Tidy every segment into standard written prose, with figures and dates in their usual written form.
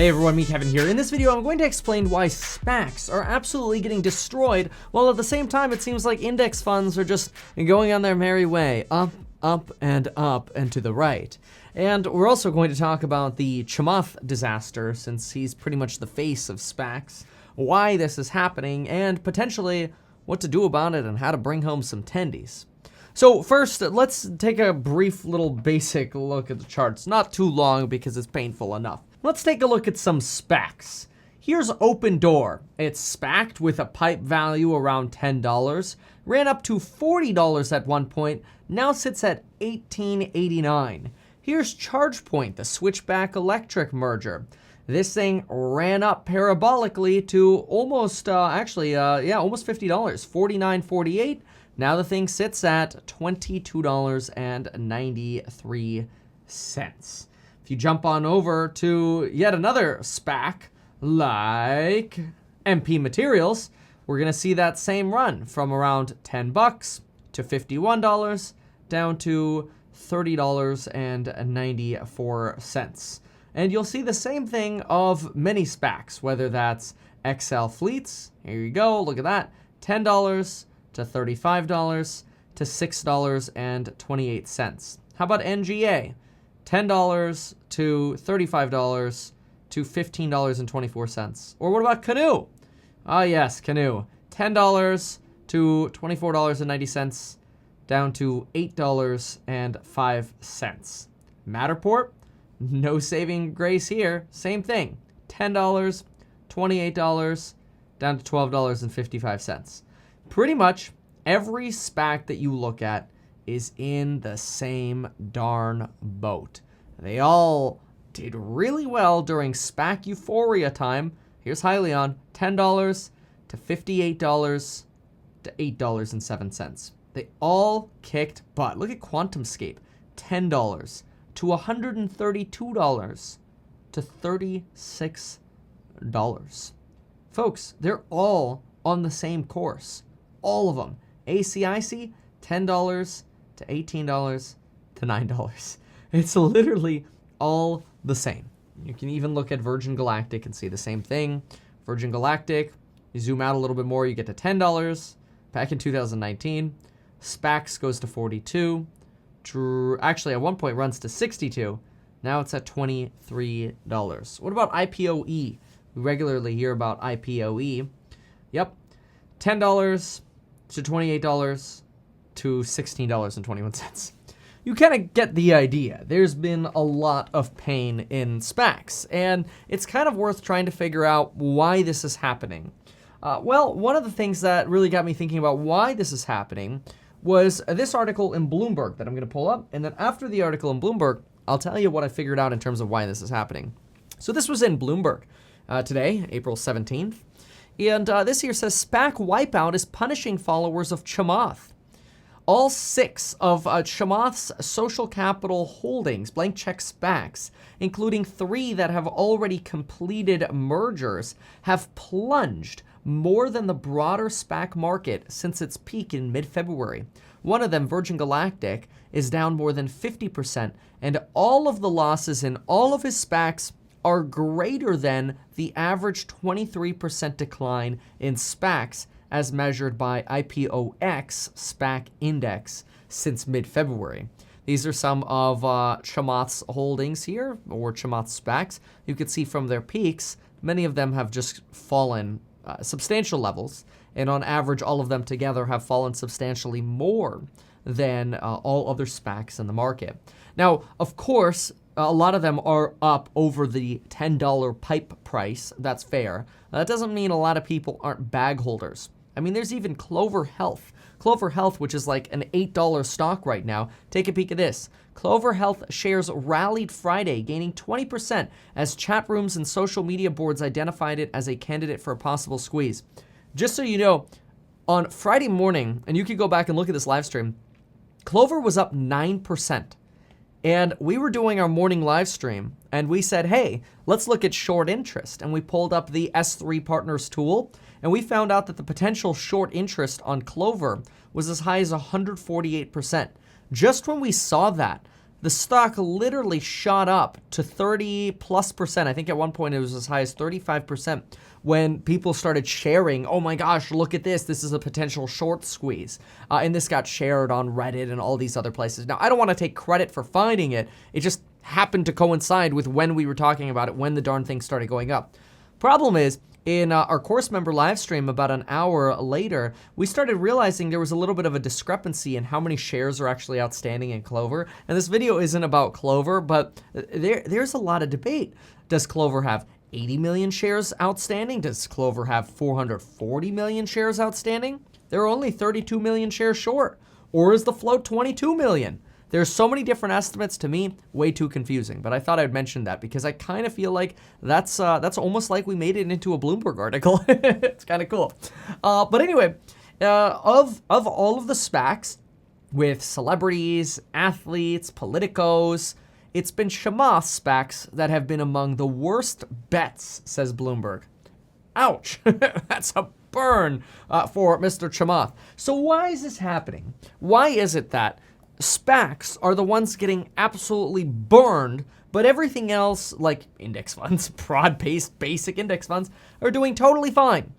Hey everyone, me Kevin here. In this video, I'm going to explain why SPACs are absolutely getting destroyed, while at the same time it seems like index funds are just going on their merry way, up, and to the right. And we're also going to talk about the Chamath disaster, since he's pretty much the face of SPACs, why this is happening, and potentially what to do about it and how to bring home some tendies. So first, let's take a brief little basic look at the charts. Not too long because it's painful enough. Let's take a look at some SPACs. Here's Open Door. It's SPAC'd with a pipe value around $10. Ran up to $40 at one point, now sits at $18.89. Here's ChargePoint, the switchback electric merger. This thing ran up parabolically to almost, almost $50, $49.48. Now the thing sits at $22.93. If you jump on over to yet another SPAC, like MP Materials, we're going to see that same run from around $10 to $51 down to $30.94. And you'll see the same thing of many SPACs, whether that's XL Fleets, here you go, look at that, $10 to $35 to $6.28. How about NGA? $10 to $35 to $15.24. Or what about Canoe? Ah yes, Canoe. $10 to $24.90 down to $8.05. Matterport? No saving grace here. Same thing. $10, $28 down to $12.55. Pretty much every SPAC that you look at is in the same darn boat. They all did really well during SPAC euphoria time. Here's Hyliion, $10 to $58 to $8.07. They all kicked butt. Look at QuantumScape, $10 to $132 to $36. Folks, they're all on the same course. All of them. ACIC, $10 to $18 to $9. It's literally all the same. You can even look at Virgin Galactic and see the same thing. Virgin Galactic, you zoom out a little bit more, you get to $10 back in 2019. SPACs goes to 42. Actually, at one point runs to 62. Now it's at $23. What about IPOE? We regularly hear about IPOE. Yep, $10 to $28 to $16.21. You kind of get the idea. There's been a lot of pain in SPACs, and it's kind of worth trying to figure out why this is happening. Well, one of the things that really got me thinking about why this is happening was this article in Bloomberg that I'm going to pull up, and then after the article in Bloomberg, I'll tell you what I figured out in terms of why this is happening. So this was in Bloomberg today, April 17th, and this here says, SPAC wipeout is punishing followers of Chamath. All 6 of Chamath's social capital holdings, blank check SPACs, including 3 that have already completed mergers, have plunged more than the broader SPAC market since its peak in mid-February. One of them, Virgin Galactic, is down more than 50%, and all of the losses in all of his SPACs are greater than the average 23% decline in SPACs as measured by IPOX SPAC Index since mid-February. These are some of Chamath's holdings here, or Chamath SPACs. You can see from their peaks, many of them have just fallen substantial levels, and on average, all of them together have fallen substantially more than all other SPACs in the market. Now, of course, a lot of them are up over the $10 pipe price. That's fair. That doesn't mean a lot of people aren't bag holders. I mean, there's even Clover Health. Clover Health, which is like an $8 stock right now. Take a peek at this. Clover Health shares rallied Friday, gaining 20% as chat rooms and social media boards identified it as a candidate for a possible squeeze. Just so you know, on Friday morning, and you can go back and look at this live stream, Clover was up 9%. And we were doing our morning live stream, and we said, hey, let's look at short interest. And we pulled up the S3 Partners tool, and we found out that the potential short interest on Clover was as high as 148%. Just when we saw that, the stock literally shot up to 30+%. I think at one point it was as high as 35% when people started sharing, oh my gosh, look at this. This is a potential short squeeze. And this got shared on Reddit and all these other places. Now, I don't want to take credit for finding it. It just happened to coincide with when we were talking about it, when the darn thing started going up. Problem is, in our course member live stream about an hour later, we started realizing there was a little bit of a discrepancy in how many shares are actually outstanding in Clover. And this video isn't about Clover, but there's a lot of debate. Does Clover have 80 million shares outstanding? Does Clover have 440 million shares outstanding? They're only 32 million shares short. Or is the float 22 million? There's so many different estimates, to me, way too confusing. But I thought I'd mention that because I kind of feel like that's almost like we made it into a Bloomberg article. It's kind of cool. But anyway, of all of the SPACs with celebrities, athletes, politicos, it's been Chamath's SPACs that have been among the worst bets, says Bloomberg. Ouch. That's a burn for Mr. Chamath. So why is this happening? Why is it that SPACs are the ones getting absolutely burned, but everything else, like index funds, broad-based basic index funds, are doing totally fine?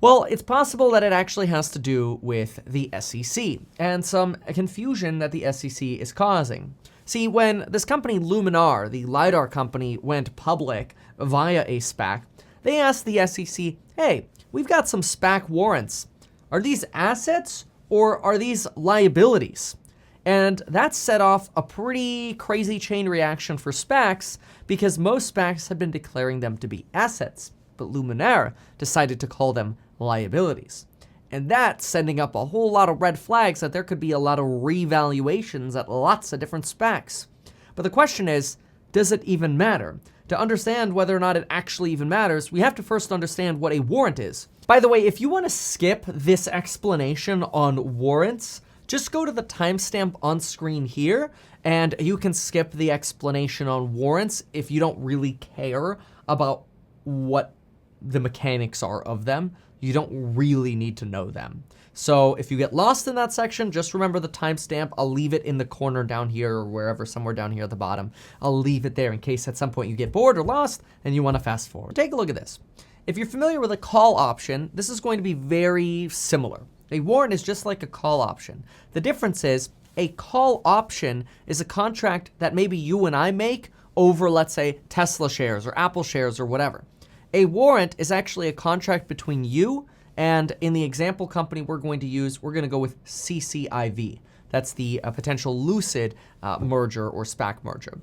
Well, it's possible that it actually has to do with the SEC and some confusion that the SEC is causing. See, when this company Luminar, the LiDAR company, went public via a SPAC, they asked the SEC, hey, we've got some SPAC warrants. Are these assets or are these liabilities? And that set off a pretty crazy chain reaction for SPACs because most SPACs had been declaring them to be assets, but Luminar decided to call them liabilities. And that's sending up a whole lot of red flags that there could be a lot of revaluations at lots of different SPACs. But the question is, does it even matter? To understand whether or not it actually even matters, we have to first understand what a warrant is. By the way, if you want to skip this explanation on warrants, just go to the timestamp on screen here, and you can skip the explanation on warrants if you don't really care about what the mechanics are of them. You don't really need to know them. So if you get lost in that section, just remember the timestamp. I'll leave it in the corner down here or wherever, somewhere down here at the bottom. I'll leave it there in case at some point you get bored or lost and you want to fast forward. Take a look at this. If you're familiar with a call option, this is going to be very similar. A warrant is just like a call option. The difference is a call option is a contract that maybe you and I make over, let's say, Tesla shares or Apple shares or whatever. A warrant is actually a contract between you and, in the example company we're going to use, we're going to go with CCIV. That's the potential Lucid merger or SPAC merger.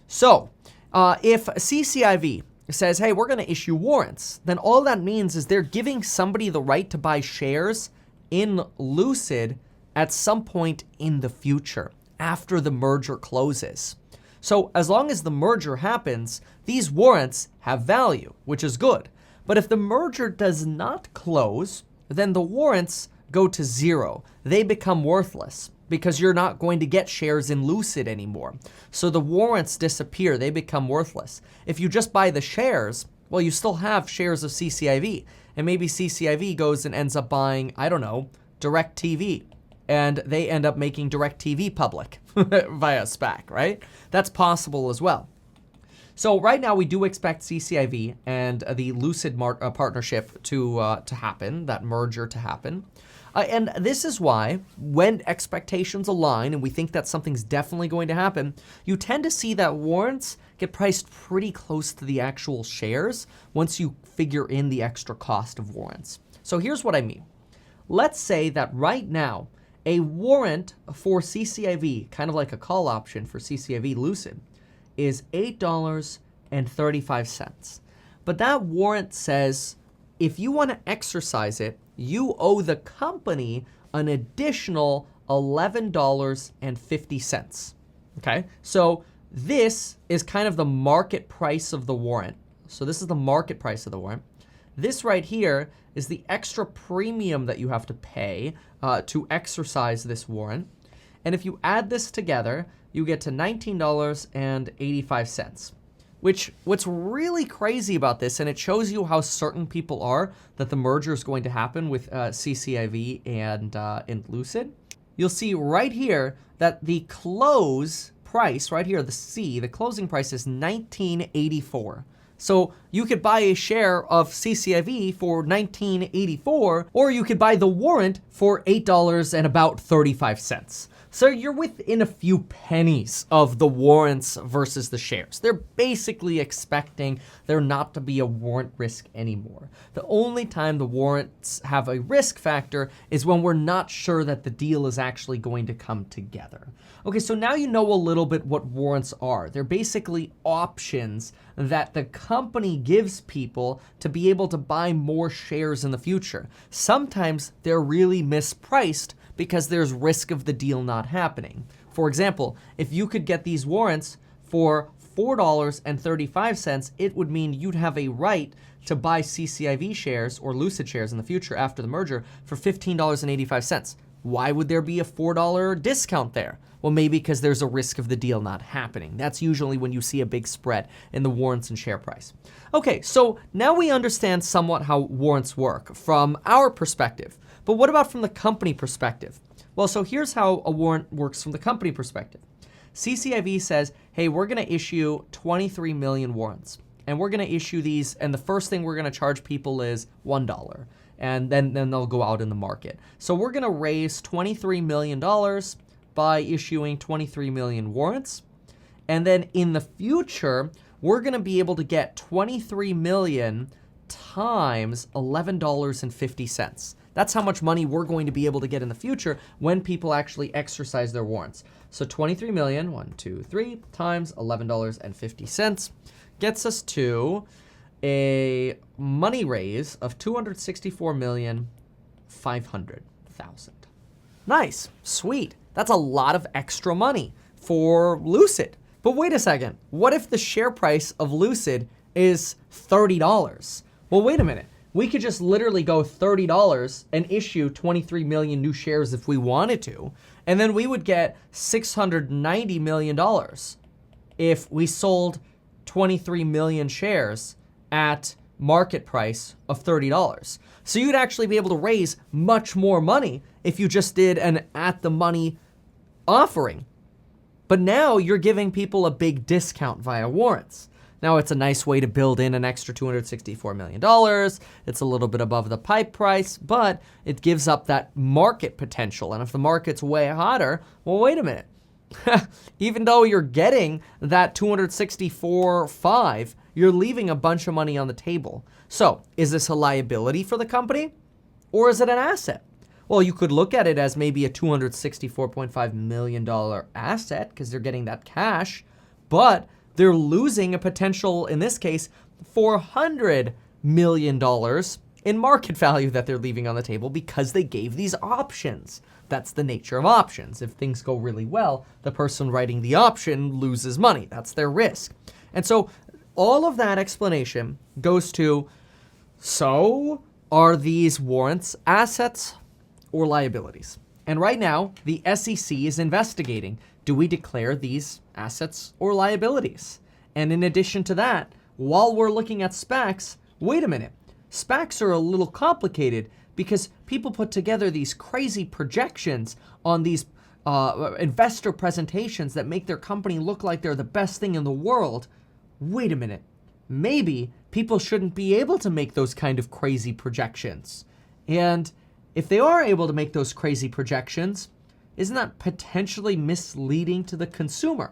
So if CCIV says, hey, we're going to issue warrants, then all that means is they're giving somebody the right to buy shares in Lucid at some point in the future, after the merger closes. So as long as the merger happens, these warrants have value, which is good. But if the merger does not close, then the warrants go to zero. They become worthless because you're not going to get shares in Lucid anymore. So the warrants disappear, they become worthless. If you just buy the shares, well, you still have shares of CCIV. And maybe CCIV goes and ends up buying, I don't know, DirecTV. And they end up making DirecTV public via SPAC, right? That's possible as well. So right now we do expect CCIV and the Lucid partnership to happen, that merger to happen. And this is why when expectations align and we think that something's definitely going to happen, you tend to see that warrants get priced pretty close to the actual shares once you figure in the extra cost of warrants. So here's what I mean. Let's say that right now, a warrant for CCIV, kind of like a call option for CCIV Lucid, is $8.35. But that warrant says if you want to exercise it, you owe the company an additional $11.50. Okay, so this is kind of the market price of the warrant. So this is the market price of the warrant. This right here is the extra premium that you have to pay to exercise this warrant. And if you add this together, you get to $19.85. What's really crazy about this, and it shows you how certain people are that the merger is going to happen with CCIV and Lucid. You'll see right here that the close price right here, the C, the closing price is $19.84. So you could buy a share of CCIV for $19.84, or you could buy the warrant for $8 and about 35 cents. So you're within a few pennies of the warrants versus the shares. They're basically expecting there not to be a warrant risk anymore. The only time the warrants have a risk factor is when we're not sure that the deal is actually going to come together. Okay, so now you know a little bit what warrants are. They're basically options that the company gives people to be able to buy more shares in the future. Sometimes they're really mispriced because there's risk of the deal not happening. For example, if you could get these warrants for $4.35, it would mean you'd have a right to buy CCIV shares or Lucid shares in the future after the merger for $15.85. Why would there be a $4 discount there? Well, maybe because there's a risk of the deal not happening. That's usually when you see a big spread in the warrants and share price. Okay, so now we understand somewhat how warrants work from our perspective. But what about from the company perspective? Well, so here's how a warrant works from the company perspective. CCIV says, hey, we're going to issue 23 million warrants. And we're going to issue these, and the first thing we're going to charge people is $1. And then they'll go out in the market. So we're going to raise $23 million by issuing 23 million warrants. And then in the future, we're going to be able to get 23 million times $11.50. That's how much money we're going to be able to get in the future when people actually exercise their warrants. So 23 million, 1, 2, 3, times $11.50 gets us to a money raise of $264,500,000. Nice, sweet. That's a lot of extra money for Lucid. But wait a second, what if the share price of Lucid is $30? Well, wait a minute. We could just literally go $30 and issue 23 million new shares if we wanted to, and then we would get $690 million if we sold 23 million shares at market price of $30. So you'd actually be able to raise much more money if you just did an at-the-money offering. But now you're giving people a big discount via warrants. Now, it's a nice way to build in an extra $264 million. It's a little bit above the pipe price, but it gives up that market potential. And if the market's way hotter, well, wait a minute. Even though you're getting that 264.5, you're leaving a bunch of money on the table. So, is this a liability for the company, or is it an asset? Well, you could look at it as maybe a $264.5 million asset because they're getting that cash, but they're losing a potential, in this case, $400 million in market value that they're leaving on the table because they gave these options. That's the nature of options. If things go really well, the person writing the option loses money. That's their risk. And so all of that explanation goes to, so are these warrants assets or liabilities? And right now, the SEC is investigating, do we declare these assets or liabilities? And in addition to that, while we're looking at SPACs, wait a minute. SPACs are a little complicated because people put together these crazy projections on these investor presentations that make their company look like they're the best thing in the world. Wait a minute. Maybe people shouldn't be able to make those kind of crazy projections. And if they are able to make those crazy projections, isn't that potentially misleading to the consumer?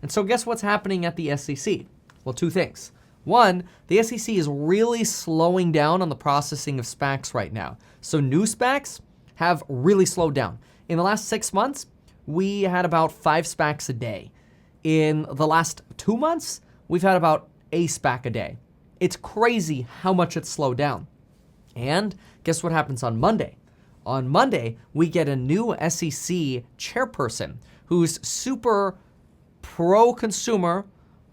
And so guess what's happening at the SEC? Well, two things. One, the SEC is really slowing down on the processing of SPACs right now. So new SPACs have really slowed down. In the last 6 months, we had about 5 SPACs a day. In the last 2 months, we've had about a SPAC a day. It's crazy how much it's slowed down. And guess what happens on Monday? On Monday, we get a new SEC chairperson who's super pro-consumer,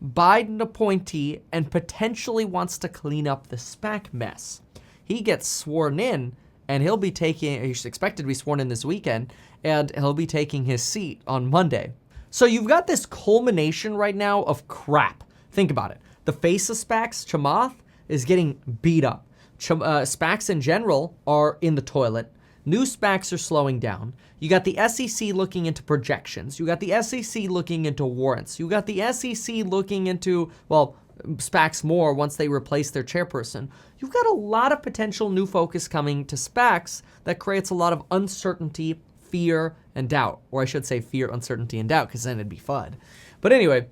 Biden appointee, and potentially wants to clean up the SPAC mess. He gets sworn in, and he's expected to be sworn in this weekend, and he'll be taking his seat on Monday. So you've got this culmination right now of crap. Think about it. The face of SPACs, Chamath, is getting beat up. SPACs in general are in the toilet. New SPACs are slowing down. You got the SEC looking into projections. You got the SEC looking into warrants. You got the SEC looking into, well, SPACs more once they replace their chairperson. You've got a lot of potential new focus coming to SPACs that creates a lot of uncertainty, fear, and doubt. Or I should say fear, uncertainty, and doubt, because then it'd be FUD. But anyway,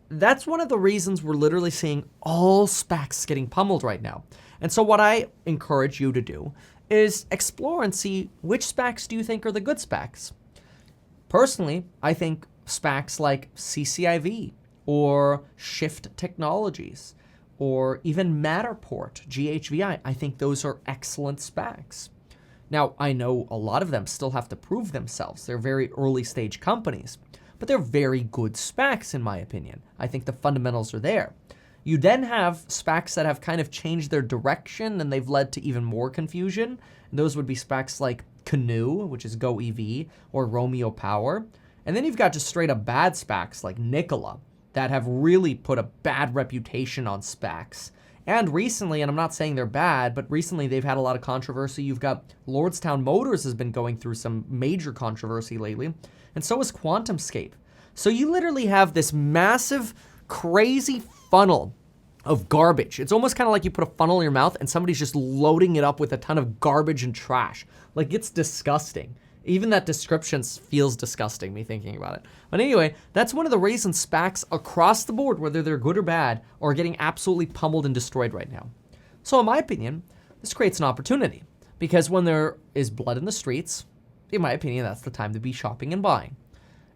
that's one of the reasons we're literally seeing all SPACs getting pummeled right now. And so what I encourage you to do is explore and see which SPACs do you think are the good SPACs. Personally, I think SPACs like CCIV or Shift Technologies or even Matterport, GHVI, I think those are excellent SPACs. Now, I know a lot of them still have to prove themselves. They're very early stage companies, but they're very good SPACs in my opinion. I think the fundamentals are there. You then have SPACs that have kind of changed their direction and they've led to even more confusion. And those would be SPACs like Canoe, which is Go EV, or Romeo Power. And then you've got just straight up bad SPACs like Nikola that have really put a bad reputation on SPACs. And recently, and I'm not saying they're bad, but recently they've had a lot of controversy. You've got Lordstown Motors has been going through some major controversy lately, and so is QuantumScape. So you literally have this massive, crazy funnel of garbage. It's almost kind of like you put a funnel in your mouth and somebody's just loading it up with a ton of garbage and trash. Like, it's disgusting. Even that description feels disgusting, me thinking about it. But anyway, that's one of the reasons SPACs across the board, whether they're good or bad, are getting absolutely pummeled and destroyed right now. So in my opinion, this creates an opportunity because when there is blood in the streets, in my opinion, that's the time to be shopping and buying.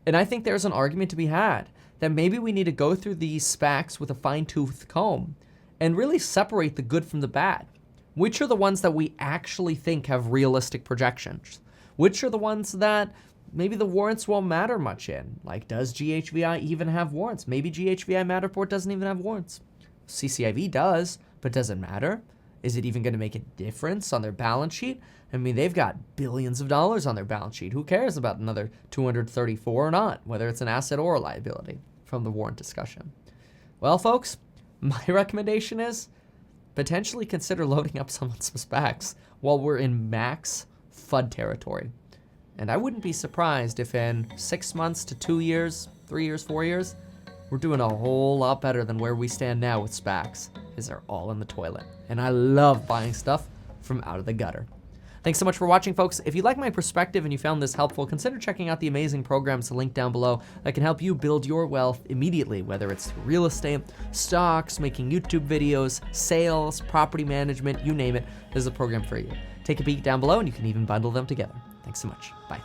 And I think there's an argument to be had that maybe we need to go through these SPACs with a fine-tooth comb and really separate the good from the bad. Which are the ones that we actually think have realistic projections? Which are the ones that maybe the warrants won't matter much in? Like, does GHVI even have warrants? Maybe GHVI Matterport doesn't even have warrants. CCIV does, but does it matter? Is it even going to make a difference on their balance sheet? I mean, they've got billions of dollars on their balance sheet. Who cares about another 234 or not, whether it's an asset or a liability from the warrant discussion? Well, folks, my recommendation is potentially consider loading up some SPACs while we're in max FUD territory. And I wouldn't be surprised if in 6 months to 2 years, 3 years, 4 years, we're doing a whole lot better than where we stand now with SPACs, because they're all in the toilet. And I love buying stuff from out of the gutter. Thanks so much for watching, folks. If you like my perspective and you found this helpful, consider checking out the amazing programs linked down below that can help you build your wealth immediately, whether it's real estate, stocks, making YouTube videos, sales, property management, you name it, there's a program for you. Take a peek down below and you can even bundle them together. Thanks so much. Bye.